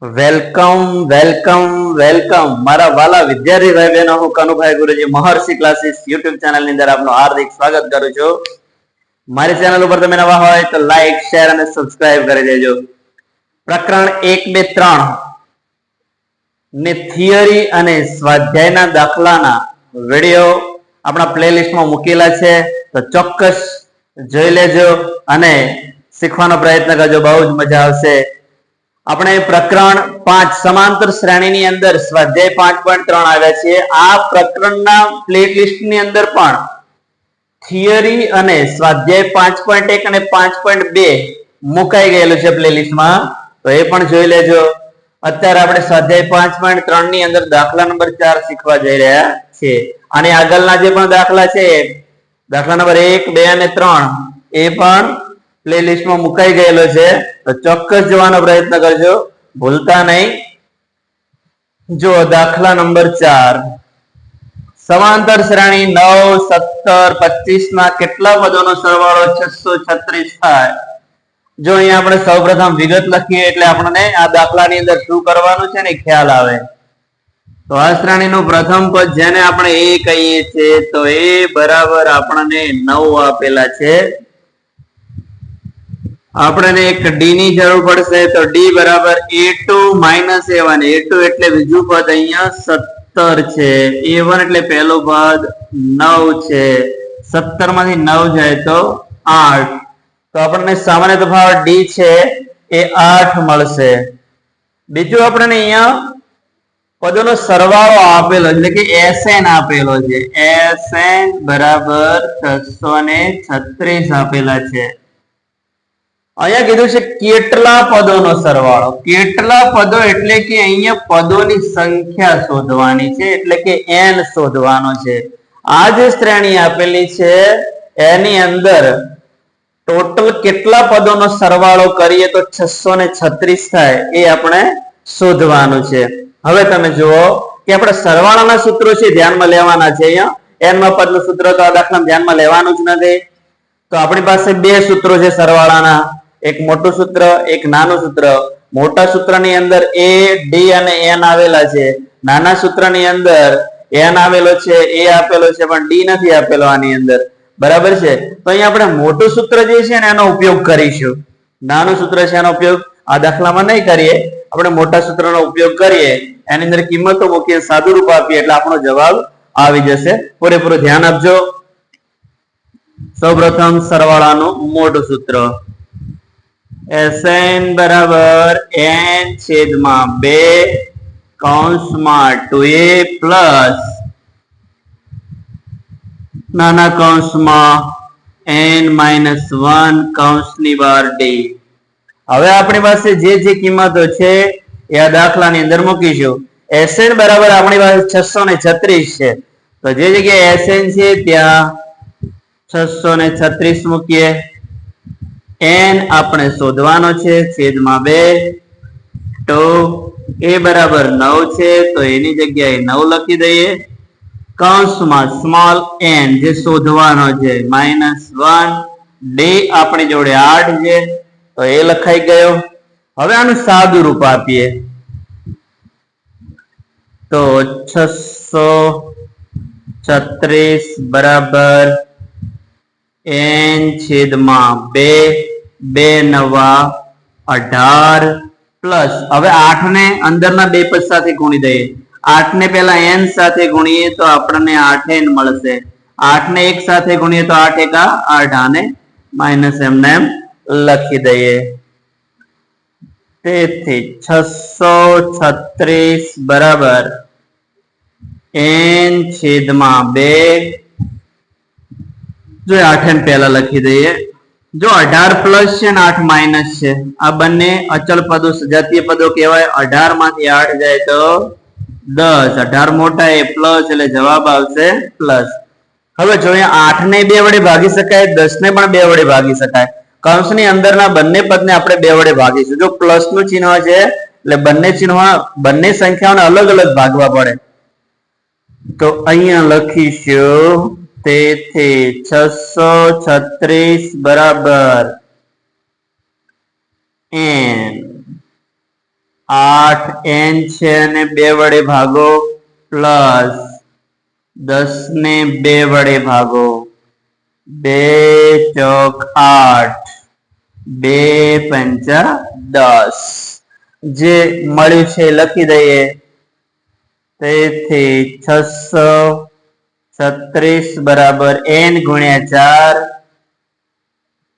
Welcome welcome welcome મારા વાલા વિદ્યાર્થી ભાઈ બહેનો, હું કનુભાઈ ગુરુજી મહર્ષિ ક્લાસીસ યુટ્યુબ ચેનલ ની અંદર આપનું હાર્દિક સ્વાગત કરું છું. મારી ચેનલ ઉપર તમે નવા હોય તો લાઈક, શેર અને સબસ્ક્રાઇબ કરી દેજો. પ્રકરણ 1, 2, 3 ને થિયરી અને સ્વાધ્યાયના દાખલાના વિડિયો આપણા પ્લેલિસ્ટમાં મૂકેલા છે, તો ચોક્કસ જોઈ લેજો અને શીખવાનો પ્રયત્ન કરજો. બહુ જ મજા આવશે. આપણે પ્રકરણ 5 સમાંતર શ્રેણીની અંદર સ્વાધ્યાય 5.3 આવ્યા છીએ. આ પ્રકરણના પ્લેલિસ્ટ ની અંદર પણ થિયરી અને સ્વાધ્યાય 5.1 અને 5.2 મુકાઈ ગયેલું છે પ્લેલિસ્ટમાં, તો એ પણ જોઈ લેજો. અત્યારે આપણે સ્વાધ્યાય 5.3 ની અંદર દાખલા નંબર 4 શીખવા જઈ રહ્યા છીએ. અને આગળના જે પણ દાખલા છે, દાખલા નંબર 1, 2 અને 3, એ પણ પ્લેલિસ્ટમાં મુકાઈ ગયેલો છે, તો ચોક્કસ જોવાનો પ્રયત્ન કરજો, ભૂલતા નહીં. જો દાખલા નંબર 4, સમાંતર શ્રેણી 9, 17, 25 ના કેટલા પદોનો સરવાળો 636 થાય? જો અહીંયા આપણે સૌપ્રથમ વિગત લખીએ એટલે આપણને આ દાખલાની અંદર શું કરવાનું છે ને ખ્યાલ આવે. તો આ શ્રેણીનું પ્રથમ પદ જેને આપણે a કહીએ છીએ, તો a બરાબર આપણને 9 આપેલા છે. આપણને એક d ની જરૂર પડશે, તો d બરાબર a2 - a1. a2 એટલે બીજું પદ અહીંયા 17 છે. a1 એટલે પહેલું પદ 9 છે. 17 માંથી 9 જાય તો 8. તો આપણને સામાન્ય તફાવત d છે એ 8 મળશે. બીજું આપણને અહીંયા પદોનો સરવાળો આપેલો એટલે કે SN આપેલો છે. SN બરાબર 636 આપેલા છે. અહીંયા કીધું છે કેટલા પદોનો સરવાળો. કેટલા પદો એટલે કે અહીંયા પદોની સંખ્યા શોધવાની છે, એટલે કે n શોધવાનો છે. આ જે શ્રેણી આપેલી છે એની અંદર ટોટલ કેટલા પદોનો સરવાળો કરીએ તો 636 થાય, એ આપણે શોધવાનું છે. હવે તમે જુઓ કે આપણે સરવાળાના સૂત્રો છે ધ્યાનમાં લેવાના છે. અહીંયા n માં પદનું સૂત્ર તો આ દાખલામાં ધ્યાનમાં લેવાનું જ નથી. તો આપણી પાસે બે સૂત્રો છે સરવાળાના, એક મોટું સૂત્ર, એક નાનું સૂત્ર. મોટા સૂત્રની અંદર a, d અને n આવેલા છે. નાના સૂત્રની અંદર n આવેલો છે, a આપેલો છે, પણ d નથી આપેલો આની અંદર. બરાબર છે? તો અહીંયા આપણે મોટું સૂત્ર જે છે ને એનો ઉપયોગ કરીશું. નાનું સૂત્ર છે એનો ઉપયોગ આ દાખલામાં નહીં કરીએ. આપણે મોટા સૂત્રનો ઉપયોગ કરીએ, એની અંદર કિંમતો મૂકીએ, સાદું રૂપ આપીએ એટલે આપણો જવાબ આવી જશે. પૂરેપૂરું ધ્યાન આપજો. સૌપ્રથમ સરવાળાનું મોટું સૂત્ર SN બરાબર n/2 કૌંસમાં 2a પ્લસ નાના કૌંસમાં n-1 કૌંસની બહાર d. હવે આપણી પાસે જે જે કિંમતો છે એ આ દાખલાની અંદર મૂકીશું. SN બરાબર આપણી પાસે 636 છે, તો જે જગ્યાએ SN છે ત્યાં 636 મૂકીએ. n આપણે શોધવાનો છે, છેદમાં 2. તો a બરાબર 9 છે, તો એની જગ્યાએ 9 લખી દઈએ. કૌંસમાં સ્મોલ n જે શોધવાનો છે -1. d આપણી જોડે 8 છે, તો એ લખાઈ ગયો. હવે આનું સાદું રૂપ આપીએ તો 636 બરાબર n/2, 2 નવા 18 પ્લસ, હવે 8 ને અંદરના બે પદ સાથે ગુણી દઈએ. 8 ને પહેલા n સાથે ગુણીએ તો આપણને 8n મળશે. 8 ને 1 સાથે ગુણીએ તો 8 એકા 8, આને માઇનસ એમને એમ લખી દઈએ. તેથી 636 બરાબર n/2. જો 8n પહેલા લખી દઈએ. જો 18 પ્લસ છે ને 8 માઇનસ છે, આ બંને અચળ પદો સજાતીય પદો કહેવાય. 18 માંથી 8 જાય તો 10. 18 મોટા એ પ્લસ એટલે જવાબ આવશે પ્લસ. હવે જો 8 ને 2 વડે ભાગી શકાય, 10 ને પણ 2 વડે ભાગી શકાય. કૌંસની અંદરના બંને પદને આપણે 2 વડે ભાગીશું. જો પ્લસ નું ચિહ્ન છે એટલે બંને સંખ્યાઓને અલગ અલગ ભાગવા પડે. તો અહીંયા લખીશું, તેથી 636 બરાબર n 8n છે અને 2 વડે ભાગો પ્લસ 10 ને 2 વડે ભાગો 2 ચોક 8 2 પંચા 10 જે મળ્યું છે લખી દઈએ તેથી 636 બરાબર n ગુણ્યા 4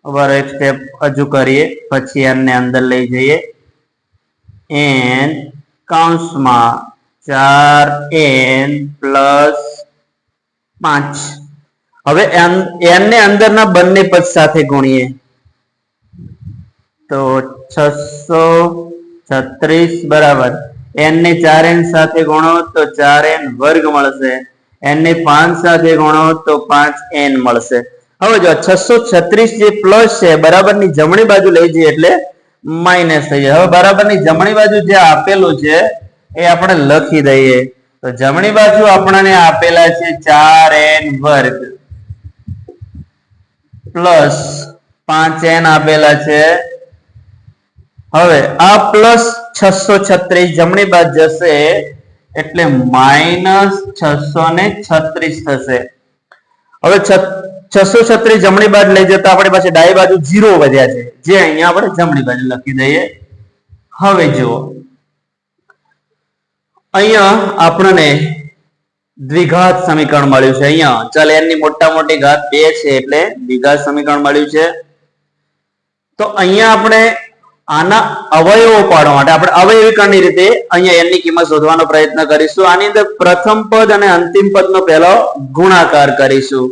બરાબર એક સ્ટેપ હજુ કરીએ પછી n ને અંદર લઈ જઈએ n કૌંસમાં 4n પ્લસ 5 હવે n ને અંદરના બંને પદ સાથે ગુણીએ તો 636 બરાબર n ને 4n સાથે ગુણો તો 4n વર્ગ મળશે n ને 5 સાથે ગુણો તો 5n મળશે હવે જો 636 જે પ્લસ છે બરાબરની જમણી બાજુ લઈ જઈએ એટલે માઇનસ થઈ જાય હવે બરાબરની જમણી બાજુ જે આપેલું છે એ આપણે લખી દઈએ તો જમણી બાજુ આપણને આપેલા છે 4n વર્ગ પ્લસ 5n આપેલા છે હવે આ પ્લસ 636 જમણી બાજુ જશે એટલે માઇનસ 636 થશે હવે 636 જમણી બાજુ લઈ જતા આપણી પાસે ડાબી બાજુ 0 વધ્યા છે જે અહીંયા આપણે જમણી બાજુ લખી દઈએ હવે જુઓ અહીંયા આપણને દ્વિઘાત સમીકરણ મળ્યું છે અહીંયા ચલ n ની મોટા મોટી ઘાત 2 છે એટલે દ્વિઘાત સમીકરણ મળ્યું છે તો અહીંયા આપણે આના અવયવો પાડવા માટે આપણે અવયવીકરણની રીતે અહીંયા n ની કિંમત શોધવાનો પ્રયત્ન કરીશું આની અંદર પ્રથમ પદ અને અંતિમ પદનો પહેલો ગુણાકાર કરીશું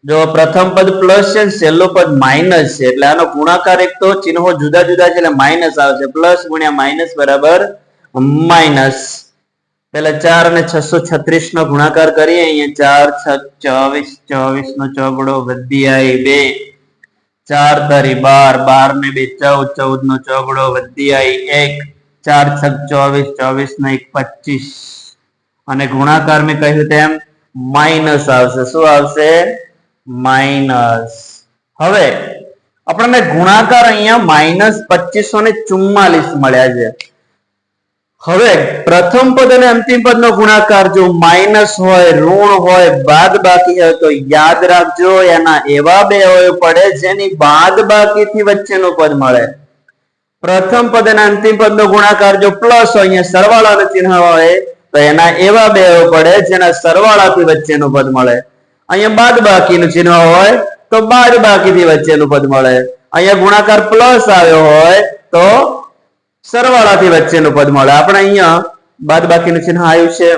જો પ્રથમ પદ પ્લસ છે છેલ્લું પદ માઇનસ છે એટલે આનો ગુણાકાર એક તો ચિહ્નો જુદા જુદા છે એટલે માઇનસ આવશે પ્લસ ગુણ્યા માઇનસ બરાબર માઇનસ પેલા 4 અને 636 નો ગુણાકાર કરીએ અહીંયા 4 6 24 નો ચોગડો વધી આવી 2 4 તરી 12 12 ને 2 14 14 નો ચોગડો વધી આવી 1 4 6 24 24 ને 1 25 અને ગુણાકાર મેં કહ્યું તેમ માઇનસ આવશે શું આવશે માઇનસ હવે આપણને ગુણાકાર અહીંયા માઇનસ 2544 મળ્યા છે હવે પ્રથમ પદ અને અંતિમ પદનો ગુણાકાર જો માઇનસ હોય ઋણ હોય બાદબાકી હોય તો યાદ રાખજો એના એવા બે અવયવ પડે જેની બાદબાકીથી વચ્ચેનું પદ મળે પ્રથમ પદ અને અંતિમ પદનો ગુણાકાર જો પ્લસ હોય અહીંયા સરવાળાનું ચિહ્ન હોય તો એના એવા બે અવયવ પડે જેના સરવાળાથી વચ્ચેનું પદ મળે અહીંયા બાદબાકીનું ચિહ્ન હોય તો બાદબાકીથી વચ્ચેનું પદ મળે અહીંયા ગુણાકાર પ્લસ આવ્યો હોય તો સરવાળાથી વચ્ચેનું પદ મળે આપણે અહીંયા બાદબાકીનું ચિહ્ન આવ્યું છે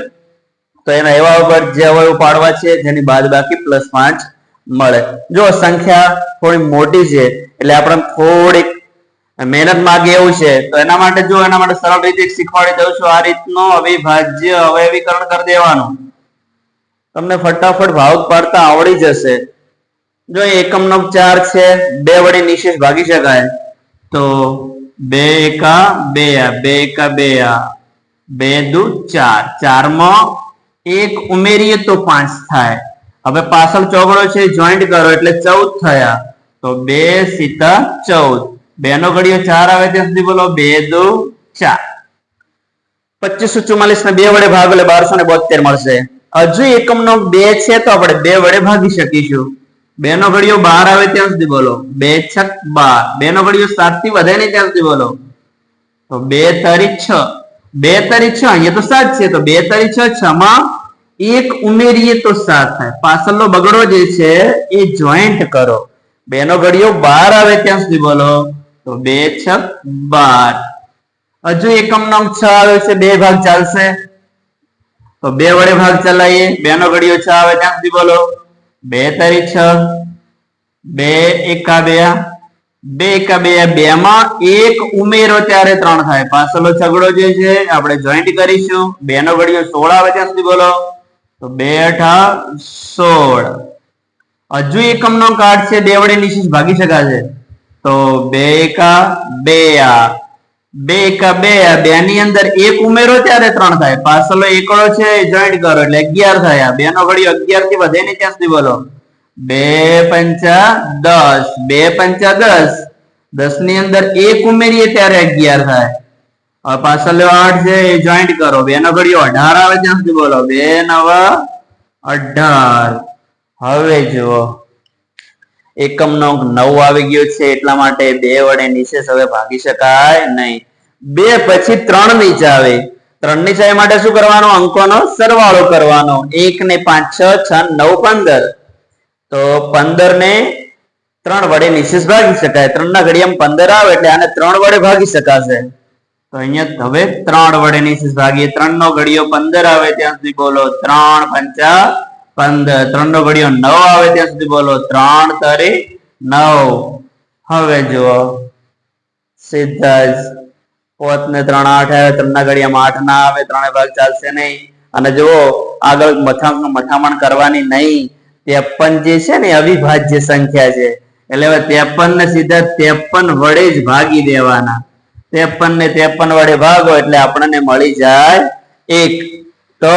તો એના એવા ઉપર જે અવયવ પાડવા છે જેની બાદબાકી +5 મળે જો સંખ્યા થોડી મોટી છે એટલે આપણે થોડીક મહેનત માંગે એવું છે તો એના માટે જો એના માટે સરળ રીતે શીખવાડી દઉં છું આ રીતનો અવિભાજ્ય અવયવીકરણ કરી દેવાનું તમને ફટાફટ ભાગ પાડતા આવડી જશે જો એકમ નો 4 છે 2 વડે નિશેષ ભાગી શકાય તો 2 એકા 2 2 એકા 2 2 દુ 4 4 માં 1 ઉમેરીએ તો 5 થાય હવે પાછળ ચોગડો છે જોઈન્ટ કરો એટલે 14 થયા તો 2 સીતા 14 2 નો ઘડિયો 4 આવે ત્યાં સુધી બોલો 2 દુ 4 2544 ને 2 વડે ભાગ એટલે 1272 મળશે હજુ એકમ નો 2 છે તો આપણે 2 વડે ભાગી શકીશું 2 નો ઘડિયો 12 આવે ત્યાં સુધી બોલો 2 છક 12 2 નો ઘડિયો 7 થી વધે નહીં ત્યાં સુધી બોલો તો 2 તરી 6 2 તરી 6 અહીંયા તો 7 છે તો 2 તરી 6 6 માં 1 ઉમેરીએ તો 7 થાય પાછળનો બગડો જે છે એ જોઈન્ટ કરો 2 નો ઘડિયો 12 આવે ત્યાં સુધી બોલો તો 2 છક 12 હજુ એકમ નો 6 આવે છે 2 ભાગ ચાલશે તો 2 વડે ભાગ ચલાવીએ 2 નો ઘડિયો 6 આવે ત્યાં સુધી બોલો 2 તરી 6 2 એકા 2 2 એકા 2 2 માં 1 ઉમેરો ત્યારે 3 થાય પાછળનો છગડો જે છે આપણે જોઈન્ટ કરીશું 2 નો ઘડિયો 16 આવે ત્યાં સુધી બોલો તો 2 અઠા 16 હજુ એકમ નો કાટ છે 2 વડે નિશેષ ભાગી શકાશે તો 2 એકા 2 2 એકા 2 2 ની અંદર 1 ઉમેરો ત્યારે 3 થાય પાછળનો એકડો છે જોઈન્ટ કરો એટલે 11 થયા 2 નો ઘડિયો 11 થી વધે નહીં ત્યાં સુધી બોલો 2 પંચા 10 2 પંચા 10 10 ની અંદર 1 ઉમેરીએ ત્યારે 11 થાય હવે પાછળ 8 છે એ જોઈન્ટ કરો, 2 નો ઘડિયો 18 આવે ત્યાં સુધી બોલો, 2 નવા 18. હવે જુઓ એકમ નો 9 આવી ગયો છે એટલા માટે 2 વડે નિશેષ હવે ભાગી શકાય નહીં. 2 પછી 3 નીચે આવે, 3 નીચે આવે માટે શું કરવાનું? અંકોનો સરવાળો કરવાનો. 1 ને 5 6 6 9 15, તો 15 ને 3 વડે નિશેષ ભાગી શકાય. 3 ના ઘડિયામાં 15 આવે એટલે આને 3 વડે ભાગી શકાશે. તો અહીંયા હવે 3 વડે નિશેષ ભાગીએ. 3 નો ઘડિયો 15 આવે ત્યાં સુધી બોલો 3 5 15. 3 નો ઘડિયો 9 આવે ત્યાં સુધી બોલો 3 તરી 9. હવે જુઓ સીધા જ 5 ને 3 8 આવે, 3 ના ઘડિયામાં 8 ના આવે, 3 ભાગ ચાલશે નહીં. અને જુઓ આગળ મથામણ કરવાની નહીં. 53 જે છે ને અવિભાજ્ય સંખ્યા છે એટલે હવે 53 ને સીધા 53 વડે જ ભાગી દેવાના. 53 ને 53 વડે ભાગો એટલે આપણને મળી જાય 1. તો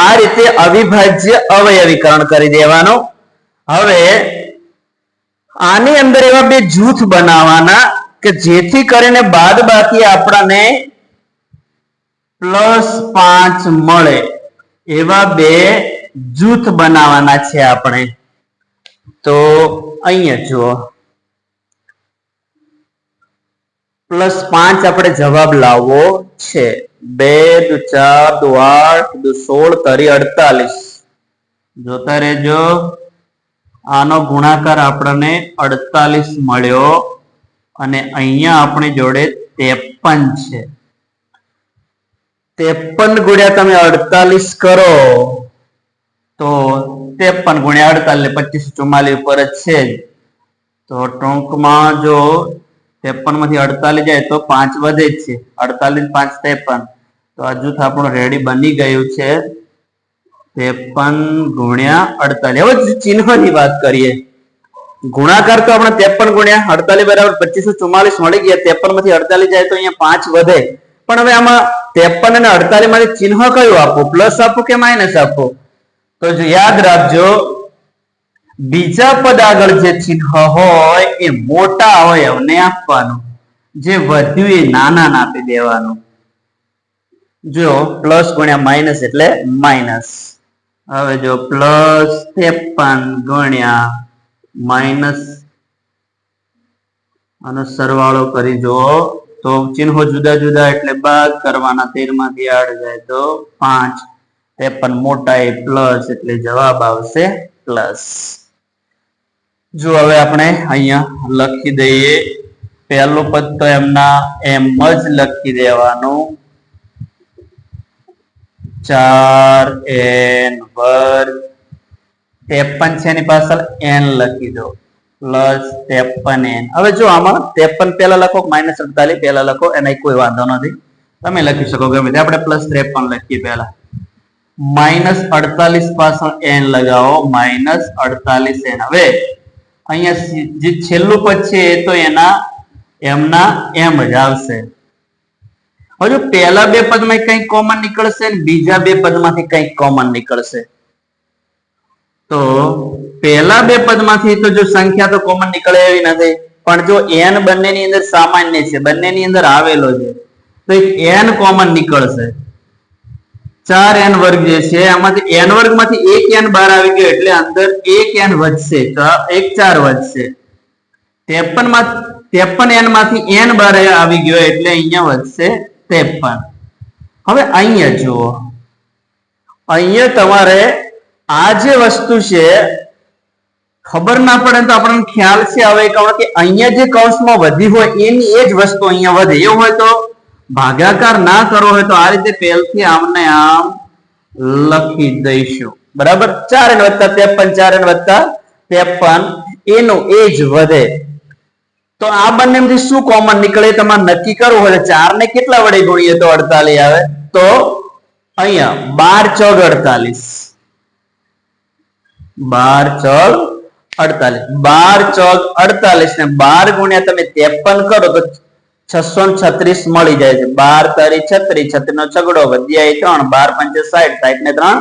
આ રીતે અવિભાજ્ય અવયવીકરણ કરી દેવાનું. હવે આની અંદર એવા બે જૂથ બનાવવાના કે જેથી કરીને બાદબાકી આપણને +5 મળે એવા બે જૂથ બનાવવાના છે આપણે. તો અહીંયા જુઓ +5 આપણે જવાબ લાવવો છે. 2 × 4 = 8 × 16 તરી 48. જોતા રહેજો, આનો ગુણાકાર આપણને 48 મળ્યો અને અહીંયા આપણી જોડે 53 છે. 53 ગુણ્યા તમે 48 કરો તો 53 ગુણ્યા 48 2544 ઉપર જ છે. તો ટૂંકમાં જો 53 માંથી 48 જાય તો 5 વધે જ છે. 48 5 53. તો આ જૂથ આપણું રેડી બની ગયું છે. 53 ગુણ્યા 48. હવે ચિહ્નની વાત કરીએ. ગુણાકાર તો આપણે 53 ગુણ્યા 48 બરાબર 2544 મળી ગયા. 53 માંથી 48 જાય તો અહીંયા 5 વધે. પણ હવે આમાં 53 અને 48 માંથી ચિહ્ન કયું આપો? પ્લસ આપો કે માઇનસ આપો? તો જો યાદ રાખજો, બીજા પદ આગળ જે ચિહ્ન હોય એ મોટા અવયવને આપવાનું, જે વધ્યું એ નાના આપી દેવાનું. જો પ્લસ ગુણ્યા માઇનસ એટલે માઇનસ. હવે જો +53 ગુણ્યા માઇનસ આનો સરવાળો કરી જો તો ચિહ્નો જુદા જુદા એટલે બાદ કરવાના. 13 માંથી 8 જાય તો 5. 53 મોટા એ પ્લસ એટલે જવાબ આવશે પ્લસ. જો હવે આપણે અહીંયા લખી દઈએ. પહેલું પદ તો એમના એમ જ લખી દેવાનું, 4n². 53 છે એની પાછળ n લખી દો +53n. હવે જો આમાં 53 પહેલા લખો, -48 પહેલા લખો, એના કોઈ વાંધો નથી, તમે લખી શકો ગમે તે. આપણે +53 લખીએ પહેલા. -48 પાછળ n લગાવો, -48n. હવે અહીંયા જે છેલ્લું પદ છે એ તો એમના એમ જ આવશે. હજુ પહેલા બે પદમાં કંઈક કોમન નીકળશે ને બીજા બે પદમાંથી કંઈક કોમન નીકળશે. તો પહેલા બે પદમાંથી તો જો સંખ્યા તો કોમન નીકળે એવી નથી, પણ જો n બંનેની અંદર સામાન્ય છે, બંનેની અંદર આવેલો છે, તો એક n કોમન નીકળશે. 4n² જે છે આમાંથી n² માંથી એક n બહાર આવી ગયો એટલે અંદર એક n વધશે, તો એક 4 વધશે. 53n માંથી n બહાર આવી ગયો એટલે અહીંયા વધશે 53. હવે અહીંયા જુઓ, અહીંયા તમારે આ જે વસ્તુ છે ખબર ના પડે તો આપણને ખ્યાલ છે હવે કે અહીંયા જે કૌંસમાં વધી હોય એની એ જ વસ્તુ અહીંયા વધે. એવું હોય તો ભાગાકાર ના કરવો હોય તો આ રીતે પહેલથી આમને આમ લખી દઈશું. બરાબર, 4n + 53, 4n + 53 એનું એ જ વધે. તો આ બંનેમાંથી શું કોમન નીકળે તમારે નક્કી કરવું હોય. 4 ને કેટલા વડે ગુણીએ તો 48 આવે? તો અહીંયા 12 × 48, 12 × 48 ને 12 ગુણ્યા તમે 53 કરો તો 636 મળી જાય છે. 12 તરી 36, 36 નો છગડો, વધ્યા 3, 12 × 5 = 60, 60 ને 3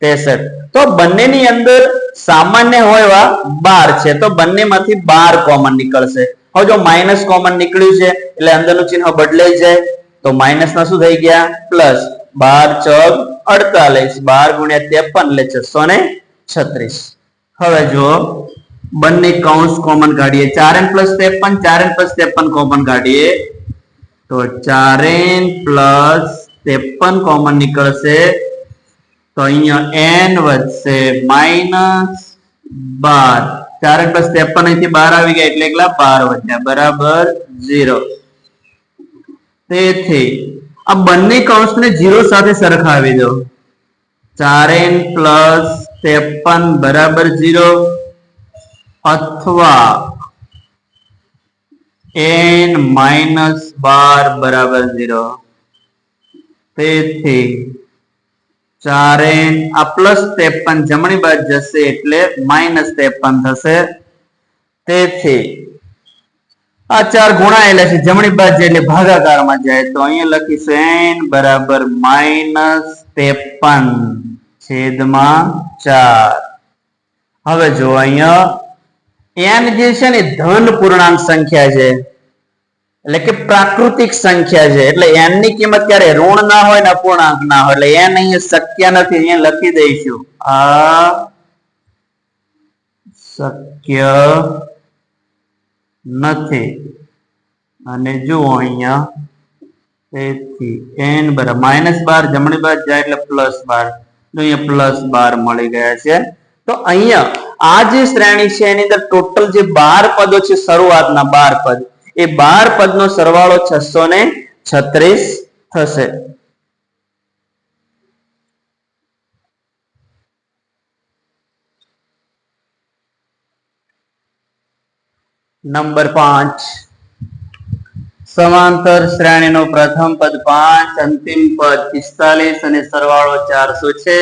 63. તો બંનેની અંદર સામાન્ય હોય એવા 12 છે, તો બંનેમાંથી 12 કોમન નીકળશે. હવે જો માઇનસ કોમન નીકળ્યું છે એટલે અંદરનું ચિહ્ન બદલાઈ જાય તો માઇનસ ના શું થઈ ગયા પ્લસ 12 ચોક 48 12 ગુણ્યા 53 એટલે 636. હવે જો બંને કૌંસ કોમન કાઢીએ 4n + 53 4n + 53 કોમન કાઢીએ તો 4n + 53 કોમન નીકળશે તો અહીંયા n વધશે -12 4n + 53 અહીંથી 12 આવી ગયા એટલે એકલા 12 વધ્યા બરાબર 0. તેથી આ બંને કૌંસને 0 સાથે સરખાવી દો 4n + 53 બરાબર 0 અથવા n - 12 બરાબર 0. તેથી 4n આ +53 જમણી બાજુ જશે એટલે -53 થશે. તેથી આ 4 ગુણાયેલા છે જમણી બાજુ એટલે ભાગાકારમાં જાય તો અહીંયા લખીશું n બરાબર -53/4. હવે જો અહીંયા n જે છે ને ધન પૂર્ણાંક સંખ્યા છે એટલે કે પ્રાકૃતિક સંખ્યા છે એટલે n ની કિંમત ક્યારે ઋણ ના હોય ને અપૂર્ણાંક ના હોય એટલે n અહીંયા શક્ય નથી અહીંયા લખી દઈશું આ શક્ય નથી. અને જુઓ અહીંયા તેથી n બરાબર -12 જમણી બાજુ જાય એટલે +12 જો અહીંયા +12 મળી ગયા છે. તો અહીંયા આ જે શ્રેણી છે એની અંદર ટોટલ જે 12 પદો છે શરૂઆતના 12 પદ એ 12 પદનો સરવાળો 636 થશે. નંબર 5 સમાંતર શ્રેણીનું પ્રથમ પદ 5 અંતિમ પદ 45 અને સરવાળો 400 છે.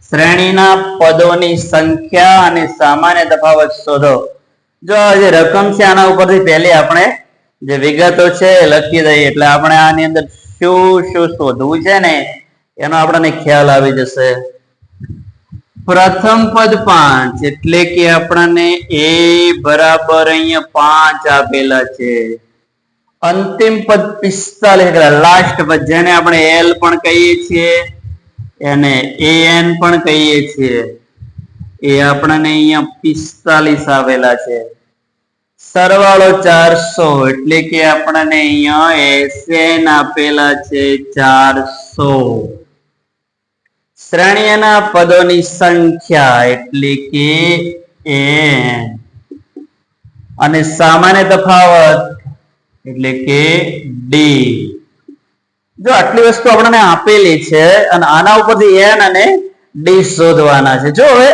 શ્રેણીના પદોની સંખ્યા અને સામાન્ય તફાવત શોધો. જો આ જે રકમ છે આના ઉપરથી પહેલી આપણે જે વિગતો છે લખી દઈએ એટલે આપણે આની અંદર શું શું શોધવું છે ને એનો આપણને ખ્યાલ આવી જશે. પ્રથમ પદ 5 એટલે કે આપણને a બરાબર અહીંયા 5 આપેલા છે. અંતિમ પદ 45 લાસ્ટ પદ જેને આપણે l પણ કહીએ છીએ એને an પણ કહીએ છીએ એ આપણને અહીંયા 45 આવેલા છે. સરવાળો 400 એટલે કે આપણને અહીંયા SN આપેલા છે 400. શ્રેણીના પદોની સંખ્યા એટલે કે n અને સામાન્ય તફાવત એટલે કે d. જો આટલી વસ્તુ આપણને આપેલી છે અને આના ઉપરથી n અને d શોધવાના છે. જો હવે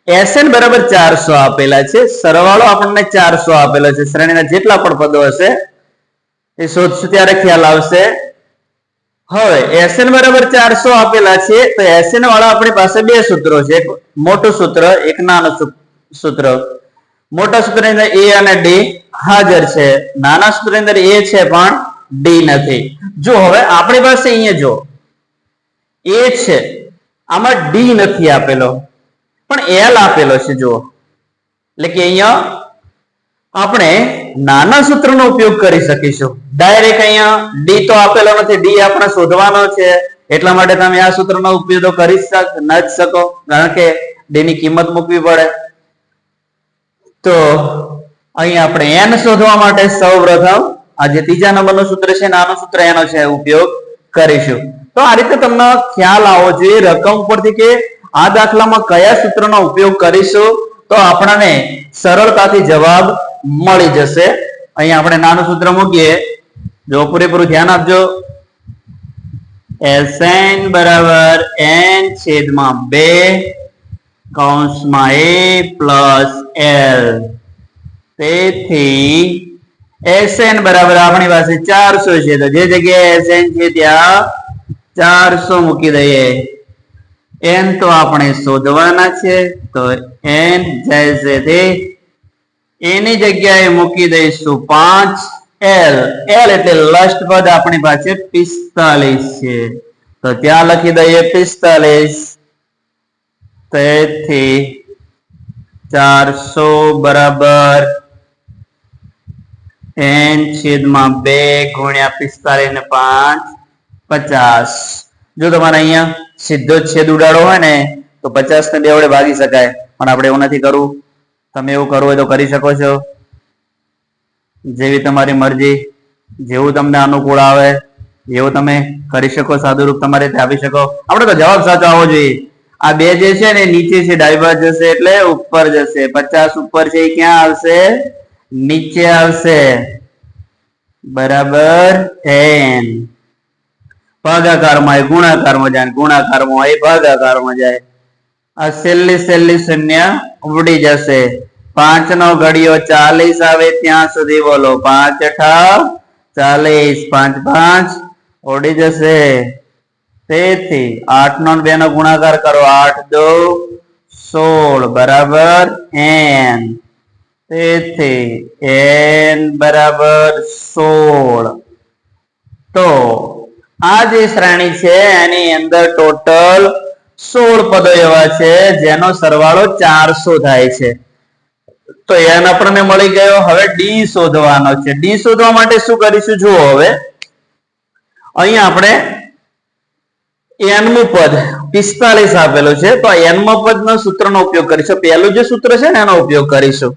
SN બરાબર 400 આપેલા છે સરવાળો આપણને 400 આપેલો છે શ્રેણીના જેટલા પણ પદો હશે એ શોધશું ત્યારે ખ્યાલ આવશે. હવે SN બરાબર 400 આપેલા છે તો SN વાળા આપણી પાસે બે સૂત્રો છે એક મોટું સૂત્ર એક નાનું સૂત્ર. મોટા સૂત્રની અંદર a અને d હાજર છે નાના સૂત્રની અંદર a છે પણ d નથી. જો હવે આપણી પાસે અહીંયા જો a છે આમાં d નથી આપેલો પણ l આપેલો છે જુઓ એટલે કે અહીંયા આપણે નાના સૂત્રનો ઉપયોગ કરી શકીશું. ડાયરેક્ટ અહીંયા d તો આપેલો નથી d આપણે શોધવાનો છે એટલા માટે તમે આ સૂત્રનો ઉપયોગ કરી ન જ શકો કારણ કે d ની કિંમત મૂકવી પડે. તો અહીંયા આપણે n શોધવા માટે સૌપ્રથમ આ જે ત્રીજા નંબરનું સૂત્ર છે નાનું સૂત્ર એનો છે ઉપયોગ કરીશું. તો આ રીતે તમને ખ્યાલ આવવો જોઈએ રકમ ઉપરથી કે આ દાખલામાં કયા સૂત્રનો ઉપયોગ કરીશું તો આપણને સરળતાથી જવાબ મળી જશે. અહીંયા આપણે નાનું સૂત્ર મૂકીએ જો પૂરેપૂરું ધ્યાન આપજો. SN બરાબર n/2 કૌંસમાં a પ્લસ l. તેથી SN બરાબર આપણી પાસે 400 છે તો જે જગ્યાએ SN છે ત્યાં 400 મૂકી દઈએ. n તો આપણે શોધવાના છે તો n જશે તે એની જગ્યાએ મૂકી દઈશું 5l. l એટલે લાસ્ટ પદ આપણી પાસે 45 છે તો ત્યાં લખી દઈએ 45. તેથી 400 બરાબર n છેદમાં 2 ગુણ્યા 45 ને 5 50. જો તમારે અહીંયા સીધો છેદ ઉડાડો હોય ને તો 50 ને 2 વડે ભાગી શકાય, પણ આપણે એવું નથી કરવું. તમે એવું કરવું હોય તો કરી શકો છો, જેવી તમારી મરજી, જેવું તમને અનુકૂળ આવે એવું તમે કરી શકો, સાદું રૂપ તમારે આપી શકો. આપણે તો જવાબ સાચો આવવો જોઈએ. આ 2 જે છે ને નીચે છે, ડાબી બાજુ જશે એટલે ઉપર જશે. 50 ઉપર છે એ ક્યાં આવશે? નીચે આવશે. બરાબર n. ભાગાકારમાં ગુણાકારમાં જાય, ગુણાકારમાં હોય ભાગાકારમાં જાય. આ છેલ્લી શૂન્ય ઉડી જશે. 5 નો ઘડિયો 40 આવે ત્યાં સુધી બોલો. 5 × 40, 5 × 5 ઉડી જશે. તેથી 8 નો 2 નો ગુણાકાર કરો. 8 × 2 = 16 બરાબર n. તેથી n બરાબર 16. તો આ જે શ્રેણી છે એની અંદર ટોટલ 16 પદો એવા છે જેનો સરવાળો 400 થાય છે. તો n આપણને મળી ગયો. હવે ડી શોધવાનો છે. ડી શોધવા માટે શું કરીશું જુઓ. હવે અહીંયા આપણે n મું પદ 45 આપેલું છે, તો n મા પદના સૂત્રનો ઉપયોગ કરીશું. પહેલું જે સૂત્ર છે ને એનો ઉપયોગ કરીશું.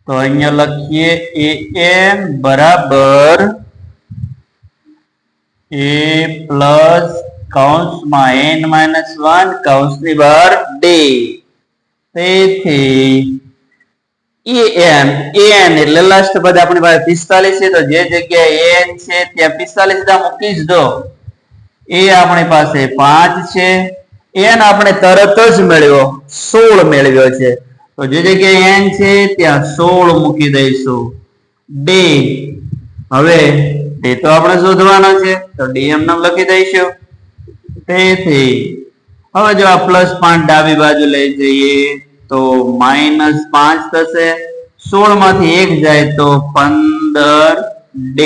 તો અહીંયા લખીએ an બરાબર a પ્લસ કૌંસમાં n-1 કૌંસની બહાર d. તેથી an એટલે લાસ્ટ પદ આપણી પાસે 45 છે, તો જે જગ્યાએ an છે ત્યાં 45 મૂકી જ દો. એ આપણી પાસે 5 છે. n આપણે તરત જ મેળવ્યો, 16 મેળવ્યો છે, તો જે જગ્યાએ n છે ત્યાં 16 મૂકી દઈશું. d હવે d તો આપણે શોધવાનો છે, તો d એમ નામ લખી દઈશું. તેથી હવે જો આ +5 ડાબી બાજુ લઈ જઈએ તો -5 થશે. 16 માંથી 1 જાય તો 15d.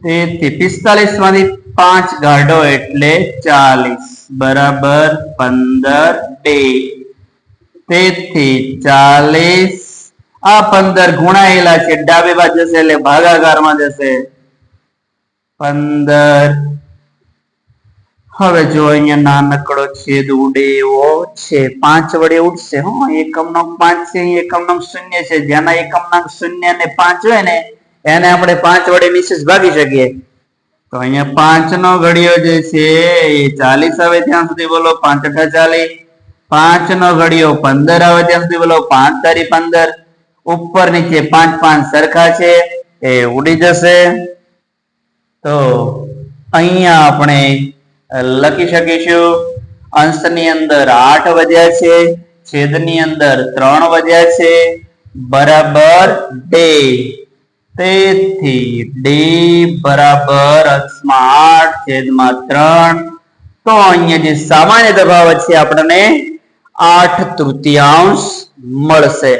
તેથી 45 માંથી 5 કાઢો એટલે 40 બરાબર 15d. તેથી 40 આ 15 ગુણાયેલા છે, ડાબી બાજુ જશે એટલે ભાગાકારમાં જશે. 15. હવે જો અહીંયા નાનકડો છેદ ઉડે એવો છે, 5 વડે ઉડશે. એકમ નો 5 છે, એકમ નો 0 છે. જેના એકમ નો 0 અને 5 હોય ને એને આપણે 5 વડે નિશેષ ભાગી શકીએ. તો અહીંયા 5 નો ઘડિયો જે છે એ 40 આવે ત્યાં સુધી બોલો. 5 × 40. 5 નો ઘડિયો 15 આવે ત્યાં સુધી બોલો. 5 તારી 15. ઉપર નીચે 5 5 સરખા છે, એ ઉડી જશે. તો અહીંયા આપણે લખી શકીશું અંશની અંદર 8 વધ્યા છે, છેદની અંદર 3 વધ્યા છે બરાબર d. તેથી d બરાબર અંશમાં 8 છેદમાં 3. તો અહીંયા જે સામાન્ય તફાવત છે આપણને 8/3 મળશે.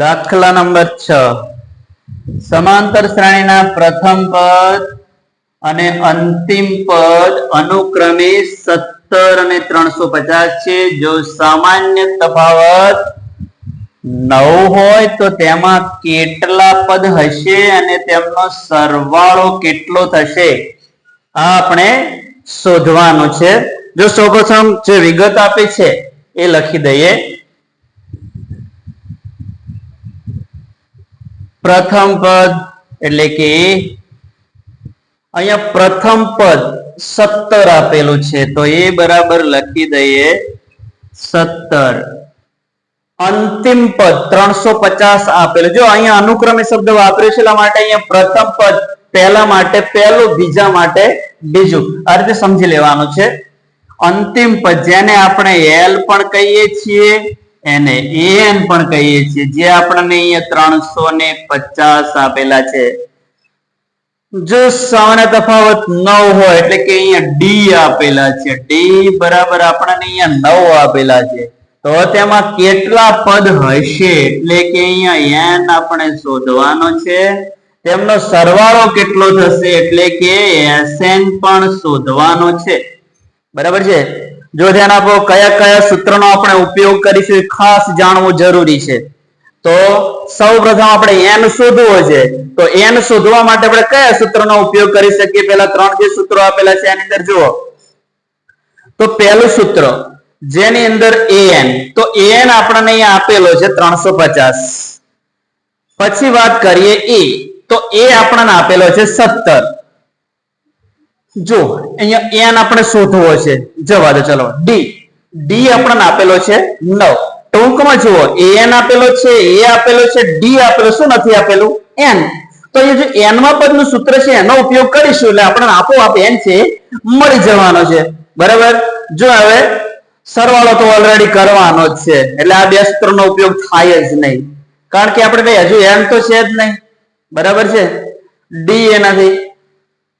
દાખલા નંબર 6. સમાંતર શ્રેણીના પ્રથમ પદ અને અંતિમ પદ અનુક્રમે 17 અને 350 છે. જો સામાન્ય તફાવત 9 હોય તો તેમાં કેટલા પદ હશે અને તેમનો સરવાળો કેટલો થશે, આ આપણે શોધવાનું છે. જો સૌપ્રથમ જે વિગત આપી છે એ લખી દઈએ. પ્રથમ પદ એટલે કે અહીંયા પ્રથમ પદ 17 આપેલું છે, તો એ બરાબર લખી દઈએ 17. અંતિમ પદ 350 આપેલું. જો અહીંયા અનુક્રમે શબ્દ વાપર્યો છે એટલા માટે અહીંયા પ્રથમ પદ પહેલા માટે પહેલું, બીજા માટે બીજું, આ રીતે સમજી લેવાનું છે. અંતિમ પદ જેને આપણે L પણ કહીએ છીએ એને an પણ કહીએ છીએ, જે આપણને અહીંયા 350 આપેલા છે. જો સામાન્ય તફાવત 9 હોય એટલે કે અહીંયા d આપેલા છે, d બરાબર આપણને અહીંયા 9 આપેલા છે, તો તેમાં કેટલા પદ હશે એટલે કે અહીંયા n આપણે શોધવાનો છે. તેમનો સરવાળો કેટલો થશે એટલે કે SN પણ શોધવાનો છે. બરાબર છે. જો ધ્યાન આપો કયા કયા સૂત્રનો આપણે ઉપયોગ કરીશું એ ખાસ જાણવું જરૂરી છે. તો સૌપ્રથમ આપણે n શોધવો છે. તો n શોધવા માટે આપણે કયા સૂત્રનો ઉપયોગ કરી શકીએ? પહેલા ત્રણ જે સૂત્રો આપેલા છે એની અંદર જુઓ. તો પહેલું સૂત્ર જેની અંદર an, તો an આપણને અહીંયા આપેલો છે 350. પછી વાત કરીએ a, તો a આપણને આપેલો છે 17. જો અહીંયા n આપણે શોધવો છે. જવા દો ચલો. d આપણને આપેલો છે 9. ટૂંકમાં જુઓ an આપેલો છે, a આપેલો છે, d આપેલો, શું નથી આપેલું? n. તો એ જે n માં પદનું સૂત્ર છે એનો ઉપયોગ કરીશું એટલે આપણને આપોઆપ n છે મળી જવાનો છે. બરાબર. જો હવે સરવાળો તો ઓલરેડી કરવાનો જ છે એટલે આ બે સૂત્રનો ઉપયોગ થાય જ નહીં, કારણ કે આપણે હજુ n તો છે જ નહીં. બરાબર છે. d એનાથી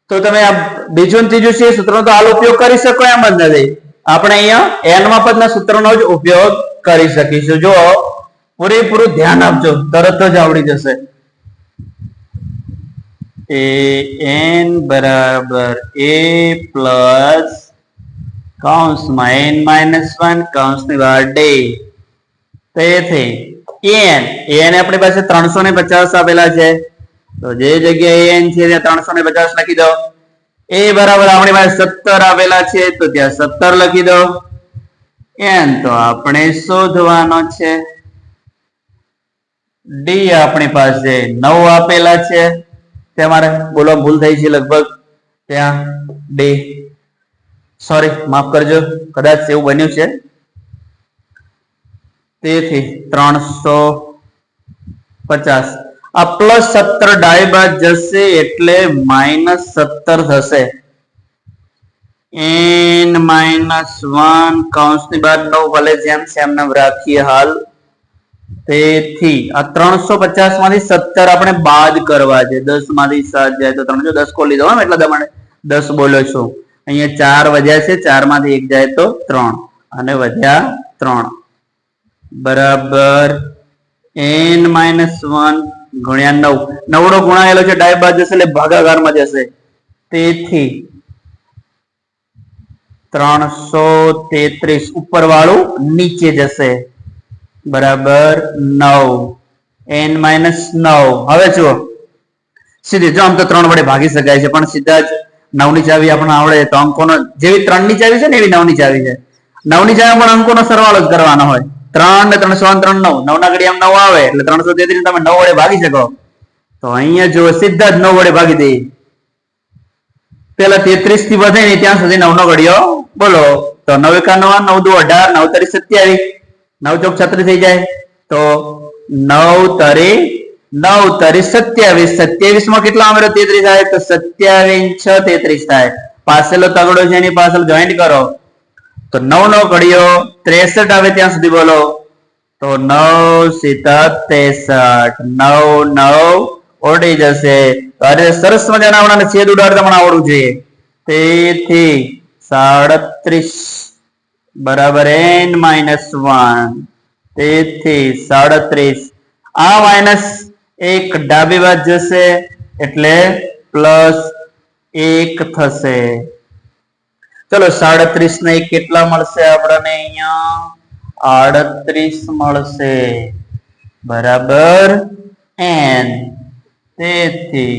તો તમે આ બીજું ત્રીજું છે સૂત્રનો તો હાલ ઉપયોગ કરી શકો એમ જ નથી. આપણે અહીંયા n માં પદના સૂત્રનો જ ઉપયોગ કરી શકીશું. જો પૂરેપૂરું ધ્યાન આપજો, તરત જ આવડી જશે. an બરાબર a પ્લસ કૌંસમાં n-1 કૌંસની બહાર d. તેથી n આપણી પાસે 350 આપેલા છે, તો જે જગ્યાએ n છે ત્યાં 350 લખી દો. a બરાબર આપણી પાસે 17 આપેલા છે તો ત્યાં 17 લખી દો. n તો આપણે શોધવાનો છે. d આપણી પાસે 9 આપેલા છે. તમારે બોલો ભૂલ થઈ છે લગભગ ત્યાં d, સોરી માફ કરજો, કદાચ એવું બન્યું છે. તેથી 350 આ પ્લસ 17 ડાબી બાજુ જશે એટલે -17 થશે. n-1 કૌંસની બહાર 9 ભલે જેમ છે એમને રાખીએ હાલ. તેથી આ 350 માંથી 17 આપણે બાદ કરવા છે. 10 માંથી 7 જાય તો 310 ખોલી દો એટલા દમણે 10 બોલ્યો છું. અહીંયા 4 વધ્યા છે, 4 માંથી 1 જાય તો 3 અને વધ્યા 3 બરાબર n-1 ગુણ્યા 9. 9 ગુણાયેલો છે ડાબી બાજુ જશે એટલે ભાગાકારમાં જશે. તેથી 333 ઉપર વાળું નીચે જશે બરાબર 9 n-9. હવે જુઓ સીધી જો આમ તો 3 વડે ભાગી શકાય છે પણ સીધા જ 9 ની ચાવી આપણને આવડે તો અંકોનો જેવી 3 ની ચાવી છે ને એવી 9 ની ચાવી છે. 9 ની ચાવી પણ અંકોનો સરવાળો જ કરવાનો હોય. 3 ને 3 3 9 9 ના ઘડિયામાં 9 આવે એટલે 333 તમે 9 વડે ભાગી શકો. તો અહીંયા જો સીધા જ 9 વડે ભાગી દઈએ. પેલા 33 થી વધે ને ત્યાં સુધી 9 નો ઘડિયો બોલો. તો 9 1 9 9 2 18 9 3 27 9 ચોક 36 થઈ જાય. તો 9 3 9 3 27 27 માં કેટલા આમેરો 33 થાય તો 27 6 33 થાય. પાછળનો તગડો છે એની પાછળ જોઈન્ટ કરો તો 9 નો ઘડિયો 63 આવે ત્યાં સુધી બોલો. તો 9 સીધા 63 9 9 ઓડી જશે. અરે સરસ મજાના આવડાને છેદ ઉડાડતા પણ આવડવું જોઈએ. તેથી 37 બરાબર n-1. તેથી 37 આ માઇનસ 1 ડાબી બાજુ જશે એટલે +1 થશે. ચલો 37 ને 1 કેટલા મળશે આપણને? અહીંયા 38 મળશે બરાબર n. તેથી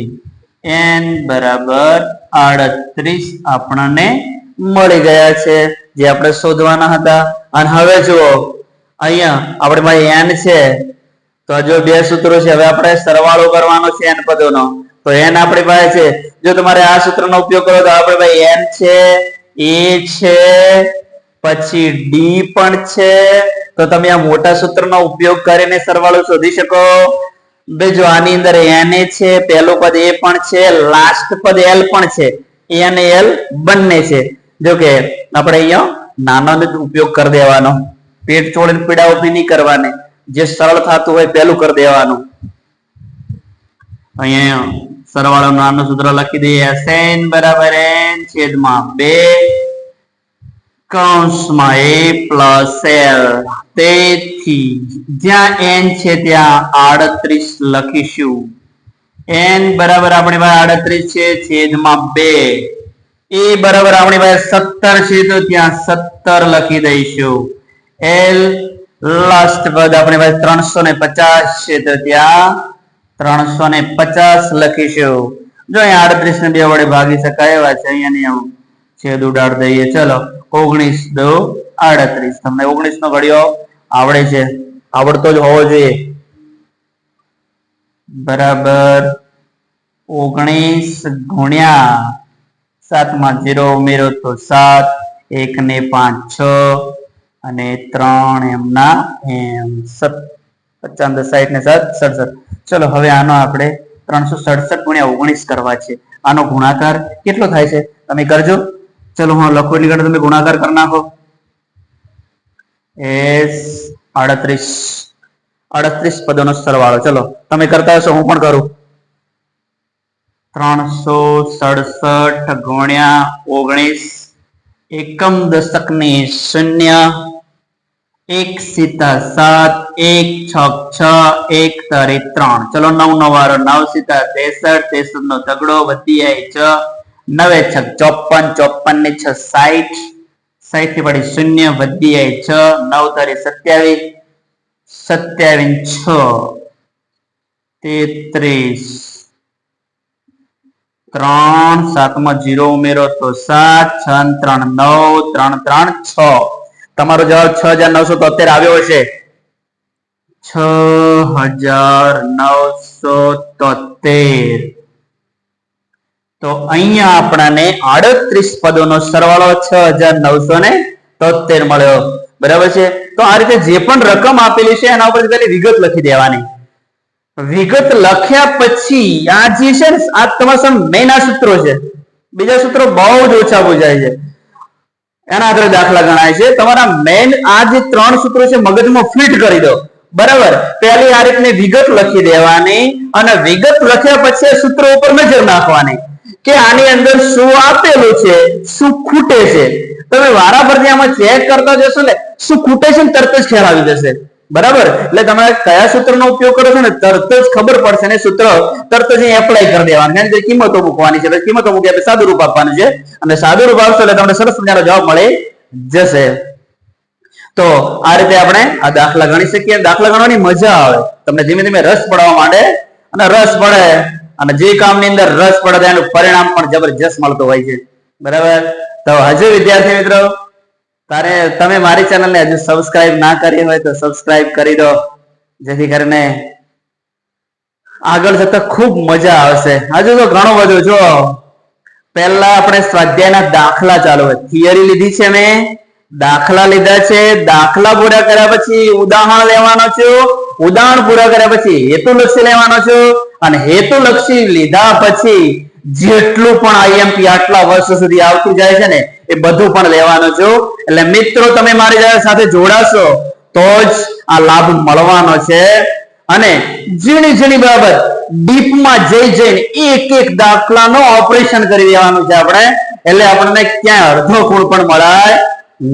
n બરાબર 38 આપણને મળી ગયા છે જે આપણે શોધવાના હતા. અને હવે જુઓ અહીંયા આપણે ભાઈ n છે તો જો બે સૂત્રો છે. હવે આપણે સરવાળો કરવાનો છે n પદોનો. તો n આપણી પાસે છે. જો તમારે આ સૂત્રનો ઉપયોગ કરો તો આપણે ભાઈ n છે, a છે, પછી d પણ છે. તો તમે આ મોટા સૂત્રનો ઉપયોગ કરીને સરવાળો શોધી શકો. જો આની અંદર n છે, પહેલું પદ a પણ છે, લાસ્ટ પદ l પણ છે. a અને l બંને છે. જો કે આપણે અહીંયા નાનો જ ઉપયોગ કરી દેવાનો. પેટ છોડીને પીડા ઉભી નહીં કરવાની. જે સરળ થતું હોય પેલું કરી દેવાનું. અહીંયા સરવાળો નાનું સૂત્ર લખી દઈએ. SN બરાબર n છેદમાં 2 કૌંસમાં a પ્લસ l. તેથી જ્યાં n છે ત્યાં 38 લખીશું. n બરાબર આપણી પાસે 38 છે છેદમાં 2. એ બરાબર આપણી પાસે 17 છે તો ત્યાં 17 લખી દઈશું. l લાસ્ટ પદ આપણી પાસે 350 છે તો ત્યાં 350 લખીશું. જો અહીંયા 38 ને 2 વડે ભાગી શકાય એવા છે. અહીંયા નિયમ છેદ ઉડાડ દઈએ. ચલો 19 દો 38. તમને 19 નો ઘડિયો આવડે છે, આવડતો જ હોવો જોઈએ. બરાબર 19 ગુણ્યા 7 માં 0 ઉમેરો તો 7, 1 ને 5 6 અને 3 એમના એમ 50 60 ને 7 67. ચલો હવે આનો આપણે 367 ગુણ્યા 19 કરવા છે. આનો ગુણાકાર કેટલો થાય છે તમે કરજો. ચલો હું લખો એટલે તમે ગુણાકાર કરી નાખો. s 38 પદોનો સરવાળો. ચલો તમે કરતા હશો, હું પણ કરું. 367 ગુણ્યા 19, એકમ દશક ની 0, 1 સીતા 7, 1 6 6, 1 તારી 3. ચલો 9 નો વારો. 9 સીતા 63, 63 નો તગડો વધી જાય 6, 9 6 54, 54 ને 6 60, 60 થી પડી 0 વધી જાય 6, 9 તારી 27, 27 6 33, 3 7 માં 0 ઉમેરો તો 7, 6 3 9, 3 3 6. તમારો જવાબ 6973 આવ્યો હશે. 6973. તો અહીંયા આપણને 38 પદોનો સરવાળો 6973 મળ્યો. બરાબર છે. તો આ રીતે જે પણ રકમ આપેલી છે એના ઉપર ખાલી વિગત લખી દેવાની. વિગત લખ્યા પછી આ જે છે ને, આ તમારા મેઇન આ સૂત્રો છે. બીજા સૂત્રો બહુ જ ઓછા પૂછાય છે, એના આધારે દાખલા ગણાય છે. તમારા મેઇન આ જે 3 સૂત્રો છે મગજમાં ફિટ કરી દો. બરાબર. પહેલી આ રીતની વિગત લખી દેવાની અને વિગત લખ્યા પછી સૂત્રો ઉપર નજર નાખવાની કે આની અંદર શું આપેલું છે, શું ખૂટે છે. તમે વારાફરતી આમાં ચેક કરતા જશો ને, શું ખૂટે છે ને તરત જ ખ્યાલ આવી જશે. બરાબર. એટલે તમે કયા સૂત્રનો ઉપયોગ કરો છો ને તરત જ ખબર પડશે ને સૂત્ર તરત જ એપ્લાય કરી દેવાનું. કારણ કે કિંમતો મૂકવાની છે, કિંમતો મૂકી આપણે સાદું રૂપ આપવાનું છે અને સાદું રૂપ આવશે એટલે તમને સરસ મજાનો જવાબ મળી જશે. તો આ રીતે આપણે આ દાખલા ગણી શકીએ. દાખલા ગણવાની મજા આવે, તમને ધીમે ધીમે રસ પડવા માંડે અને રસ પડે અને જે કામની અંદર રસ પડે એનું પરિણામ પણ જબરજસ્ત મળતું હોય છે. બરાબર. તો હજુ વિદ્યાર્થી મિત્રો તમે મારી ચેનલને હજુ સબસ્ક્રાઇબ ના કરી હોય તો સબસ્ક્રાઇબ કરી દો, જેથી કરીને આગળ જતા ખૂબ મજા આવશે. હજુ તો ઘણું બધું. જો પહેલા આપણે સ્વાધ્યાયના દાખલા ચાલુ હોય. થિયરી લીધી છે, મેં દાખલા લીધા છે. દાખલા પૂરા કર્યા પછી ઉદાહરણ લેવાનો છું. ઉદાહરણ પૂરા કર્યા પછી હેતુલક્ષી લેવાનો છું અને હેતુલક્ષી લીધા પછી જેટલું પણ આઈએમપી આટલા વર્ષ સુધી આવતું જાય છે ને એ બધું પણ લેવાનું છું. એટલે મિત્રો તમે મારી સાથે જોડાશો તો જ આ લાભ મળવાનો છે. અને ઝીણી ઝીણી બાબત ડીપમાં જઈને એક એક દાખલાનો ઓપરેશન કરી દેવાનું છે આપણે. એટલે આપણને ક્યાંય અડધો ગુણ પણ મળાય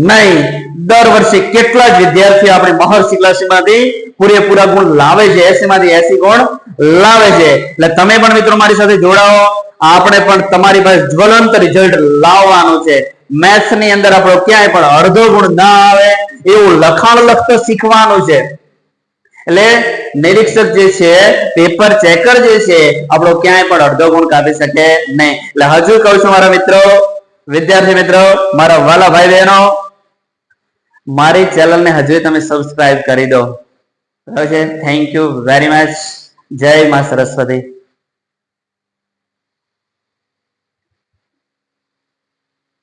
નહીં. દર વર્ષે કેટલા જ વિદ્યાર્થીઓ આપણે મહર્ષિ ક્લાસમાંથી પૂરેપૂરા ગુણ લાવે છે, 80 માંથી 80 ગુણ લાવે છે. એટલે તમે પણ મિત્રો મારી સાથે જોડાઓ. આપણે પણ તમારી પાસે જ્વલંત રિઝલ્ટ લાવવાનું છે. મેથ્સ ની અંદર આપણો ક્યાંય પણ અડધો ગુણ ના આવે એવું લખાણ લખતા શીખવાનું છે. એટલે નિરીક્ષક જે છે, પેપર ચેકર જે છે, આપણો ક્યાંય પણ અડધો ગુણ કાપી શકે નહીં. એટલે હજુ કહું છું મારા મિત્રો, વિદ્યાર્થી મિત્રો, મારા વાલા ભાઈ બહેનો, મારી ચેનલને હજુ તમે સબસ્ક્રાઇબ કરી દો. Thank you very much. જય માં સરસ્વતી.